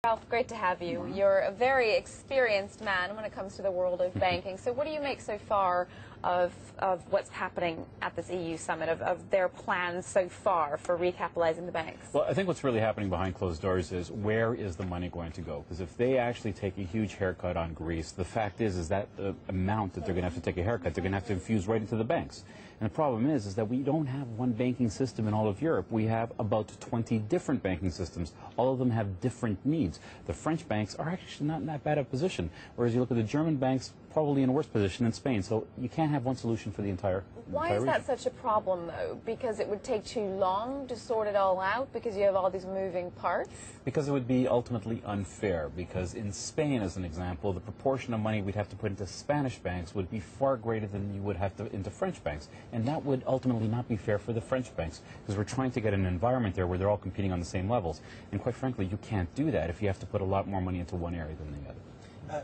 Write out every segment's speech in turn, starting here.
Ralph, great to have you. You're a very experienced man when it comes to the world of banking. So what do you make so far of what's happening at this EU summit, of their plans so far for recapitalizing the banks? Well, I think what's really happening behind closed doors is where is the money going to go? Because if they actually take a huge haircut on Greece, the fact is that the amount that they're going to have to take a haircut, they're going to have to infuse right into the banks. And the problem is that we don't have one banking system in all of Europe. We have about 20 different banking systems. All of them have different needs. The French banks are actually not in that bad a position, whereas you look at the German banks, probably in a worse position than Spain. So you can't have one solution for the entire Why is that such a problem, though? Because it would take too long to sort it all out, because you have all these moving parts? Because it would be ultimately unfair, because in Spain, as an example, the proportion of money we'd have to put into Spanish banks would be far greater than you would have to into French banks. And that would ultimately not be fair for the French banks, because we're trying to get an environment there where they're all competing on the same levels. And quite frankly, you can't do that if you have to put a lot more money into one area than the other.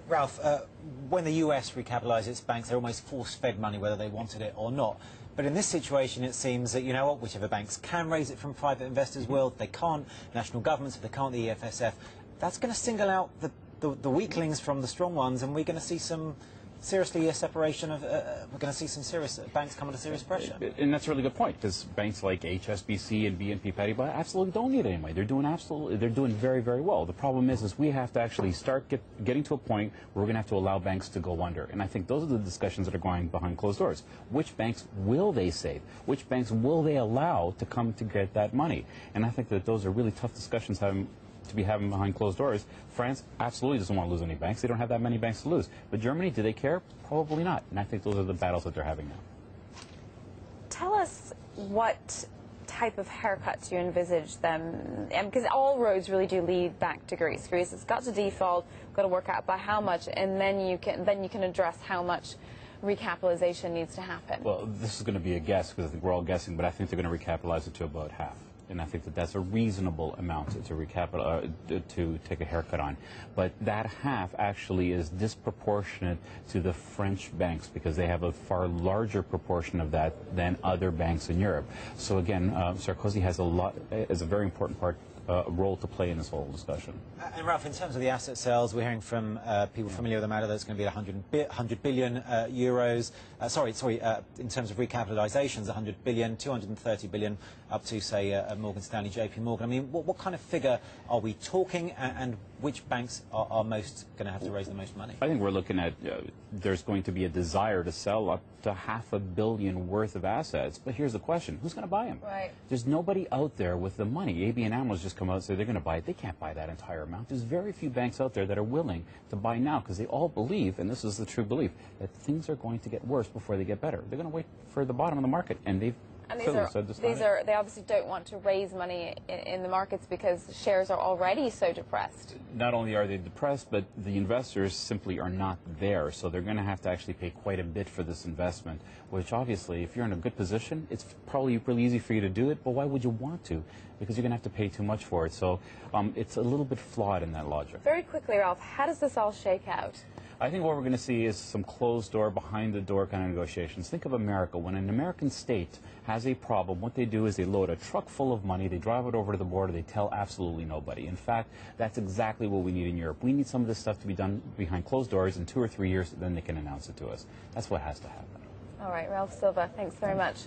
Ralph, when the US recapitalised its banks, they're almost force-fed money whether they wanted it or not. But in this situation, it seems that, you know what, whichever banks can raise it from private investors will. If they can't, national governments, if they can't, the EFSF. That's going to single out the weaklings from the strong ones, and we're going to see some seriously a separation of, we're going to see some serious banks come under serious pressure. And that's a really good point, because banks like HSBC and BNP Paribas absolutely don't need it anyway. They're doing very, very well. The problem is we have to actually start getting to a point where we're going to have to allow banks to go under. And I think those are the discussions that are going behind closed doors. Which banks will they save? Which banks will they allow to come to get that money? And I think that those are really tough discussions to be having behind closed doors. France absolutely doesn't want to lose any banks. They don't have that many banks to lose. But Germany, do they care? Probably not. And I think those are the battles that they're having now. Tell us what type of haircuts you envisage them, because all roads really do lead back to Greece. Greece has got to default, got to work out by how much, and then you can address how much recapitalization needs to happen. Well, this is going to be a guess, because I think we're all guessing, but I think they're going to recapitalize it to about half. And I think that that's a reasonable amount to take a haircut on. But that half actually is disproportionate to the French banks, because they have a far larger proportion of that than other banks in Europe. So again, Sarkozy has a very important role to play in this whole discussion. And Ralph, in terms of the asset sales, we're hearing from people familiar with the matter that it's going to be 100 billion euros. In terms of recapitalizations, 100 billion, 230 billion, up to, say, Morgan Stanley, JP Morgan. I mean, what kind of figure are we talking, and which banks are most going to have to raise the most money? I think we're looking at there's going to be a desire to sell up to $500 million worth of assets. But here's the question: who's going to buy them? Right. There's nobody out there with the money. ABN AMRO's just come out and say they're going to buy it. They can't buy that entire amount. There's very few banks out there that are willing to buy now, because they all believe, and this is the true belief, that things are going to get worse before they get better. They're going to wait for the bottom of the market, and they obviously don't want to raise money in the markets because shares are already so depressed. Not only are they depressed, but the investors simply are not there. So they're going to have to actually pay quite a bit for this investment, which obviously, if you're in a good position, it's probably really easy for you to do it. But why would you want to? Because you're going to have to pay too much for it. So it's a little bit flawed in that logic. Very quickly, Ralph, how does this all shake out? I think what we're going to see is some closed door, behind the door kind of negotiations. Think of America. When an American state has a problem, what they do is they load a truck full of money, they drive it over to the border, they tell absolutely nobody. In fact, that's exactly what we need in Europe. We need some of this stuff to be done behind closed doors in 2 or 3 years, then they can announce it to us. That's what has to happen. All right, Ralph Silva, thanks very much.